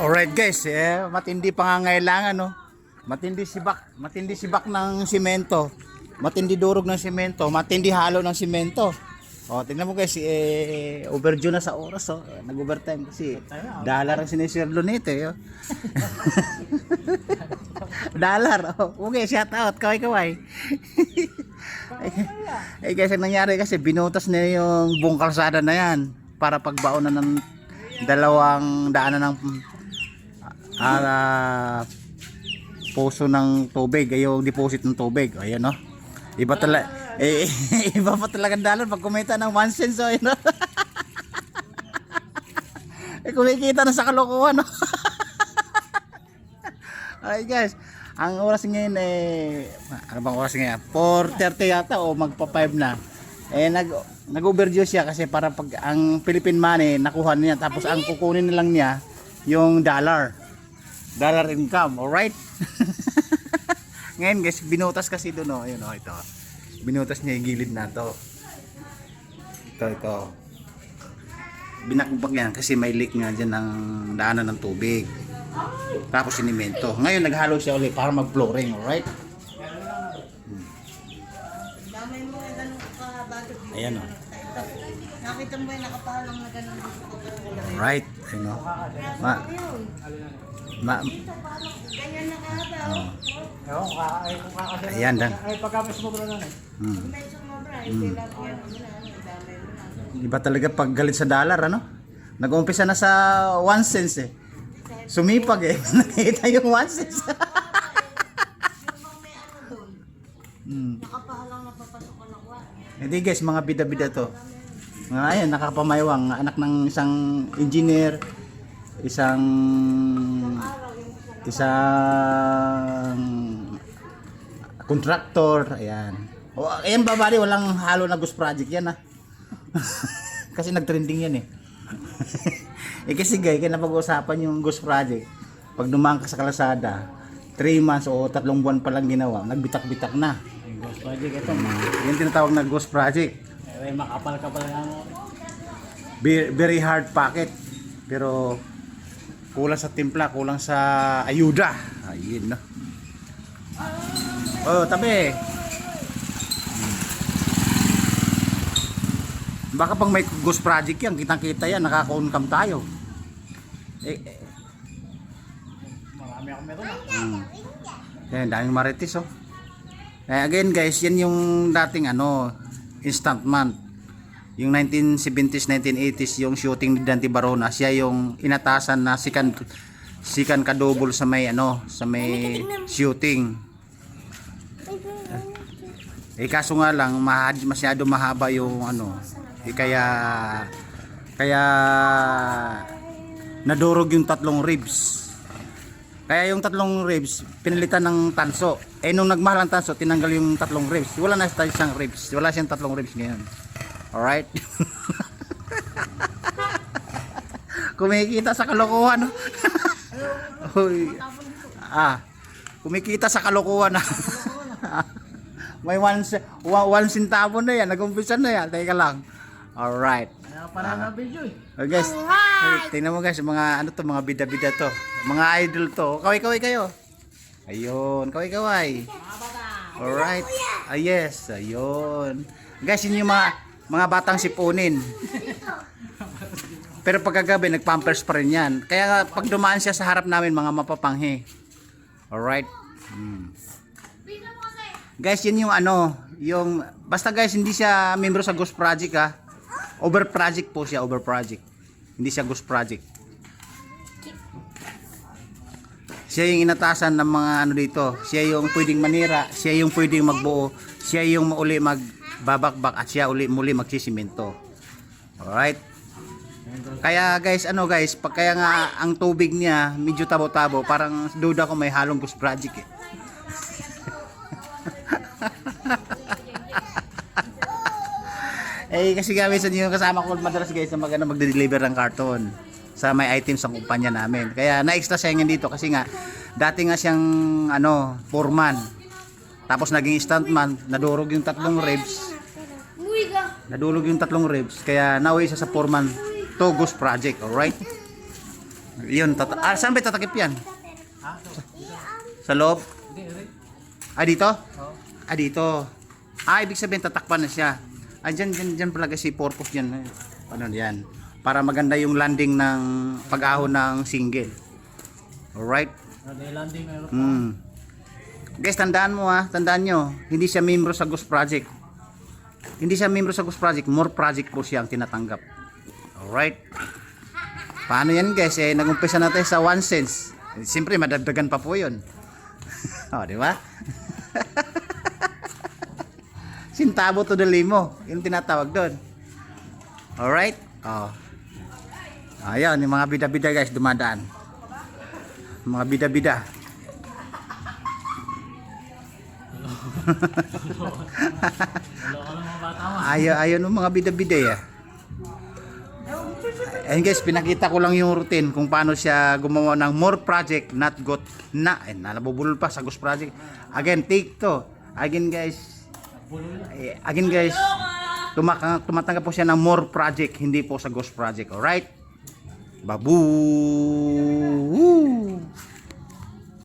Alright guys, matindi pangangailangan no. Matindi sibak ng simento. Matindi durog ng simento, matindi halo ng simento. Oh, tingnan mo guys, overdue na sa oras oh. Nag-overtime kasi dollar ang sinisirlo nito oh. Dollar oh. Okay, shout out kaway-kaway. Eh guys, ang nangyari kasi binutas na yung buong kalsada na yan para pagbaon na ng dalawang daanan ng poso ng tubig, ay yung deposit ng tubig. Ayan no. Iba talaga iba pa talaga dollar pag kumita ng 1 cent so yun. Kumikita na sa kalokohan no. Ay guys, ang oras ngayon ano bang oras ngayon? 4:30 yata o magpa 5 na. Nag-overdue siya kasi para pag ang Philippine money nakuha niya tapos ang kukunin na lang niya yung dollar income, alright? Ngayon guys, binutas kasi doon oh, ayun oh, ito. Binutas niya yung gilid na to. Ito. Binakbak yan kasi may leak nga dyan ng daanan ng tubig. Tapos sinimento. Ngayon naghalo siya ulit para mag-flooring, alright? Ayan o. Nakita mo yung nakapalang na gano'n. Alright. Ayun o. Ganyan nakahaba. Ayan dan. Ay, pagkapos mo bro na May sumobra. Hindi lang yan. Damay mo na. Iba talaga pag galit sa dollar, ano? Nag-uumpisa na sa 1 cents eh. Sumipag eh. Nakita yung 1 cents. Yung bang may ano doon. Nakapalang napapasok ko lang wa. Hindi guys, mga bida-bida to. Mga ayan, nakapamaywang. Anak ng isang engineer, isang contractor, ayan. O, ayan babali, walang halo na ghost project yan ah. Kasi nag-trending yan eh. Kasi guys, kaya napag-uusapan yung ghost project. Pag dumaan ka sa kalsada, 3 months o 3 buwan pa lang ginawa, nagbitak-bitak na. Ghost project ito. Yan tinatawag na ghost project. Ay, makapal-kapal nga mo. Very hard packet. Pero kulang sa timpla, kulang sa ayuda. Ayun no. Oh, tabi. Baka pang may ghost project yan, kitang-kita yan, nakaka-income tayo. Marami akong meron na. Yan, daming marites oh. Again guys, yan yung dating instant man. Yung 1970s, 1980s, yung shooting ni Dante Barona, siya yung inatasan na sikan kadouble sa may shooting. Kaso nga lang masyado mahaba yung kaya nadurog yung 3 ribs. Kaya yung 3 ribs pinalitan ng tanso. Nung nagmahal ang tanso, tinanggal yung 3 ribs. Wala na isang ribs. Wala siyang 3 ribs ngayon. Alright? Kumikita sa kalokohan. Uy. Kumikita sa kalokohan. May 1 centavo na yan. Nag-umpisa na yan. Teka lang. Alright. Parang na video eh. Guys, tingnan mo guys, mga mga bida-bida to. Mga idol to. Kaway-kaway kayo. Ayun, kaway-kaway. Alright. Yes, ayun. Guys, yun yung mga batang sipunin. Pero pagkagabi, nagpampers pa rin yan. Kaya pag dumaan siya sa harap namin, mga mapapanghi. Alright. Guys, yun yung basta guys, hindi siya membro sa Ghost Project ha. Over project po siya, over project. Hindi siya ghost project. Siya yung inatasan ng mga dito. Siya yung pwedeng manira, siya yung pwedeng magbuo, siya yung uli magbabakbak at siya muli magsisimento. Alright? Kaya guys, kaya nga ang tubig niya medyo tabo-tabo, parang duda ko may halong ghost project eh. Kasi minsan yung kasama ko madalas guys na magde-deliver ng karton sa may items ng kumpanya namin. Kaya na-extra siya ngayon dito kasi nga dati nga siyang foreman. Tapos naging stuntman, nadurog yung 3 ribs. Nadulog yung 3 ribs kaya nauwi siya sa foreman to ghost project, alright? Yun, saan ba tatakip yan? Ha? Sa loob? Hindi, rin. Dito? Oo. Dito. Ibig sabihin tatakpan na siya. Dyan pala kasi purpose dyan. Ano yan? Para maganda yung landing ng pag-ahon ng single. Alright? Dahil landing meron pa. Guys, tandaan mo tandaan nyo, hindi siya membro sa Ghost Project. Hindi siya membro sa Ghost Project, more project po siya ang tinatanggap. Alright? Paano yan guys? Nag-umpisa natin sa 1 cents. Siyempre, madagdagan pa po yun. Di ba? Sintabo to the limo. Yung tinatawag doon. Alright? Ayan, yung mga bida-bida guys, dumadaan. Mga bida-bida. Wala ka lang mga bata mo. Ayaw ng mga bida-bida Ayun guys, pinakita ko lang yung routine kung paano siya gumawa ng more project, not got na. Nabubulol pa sa Ghost Project. Again, take to. Again guys, tumatanggap po siya ng more project, hindi po sa Ghost Project. Alright? Babu!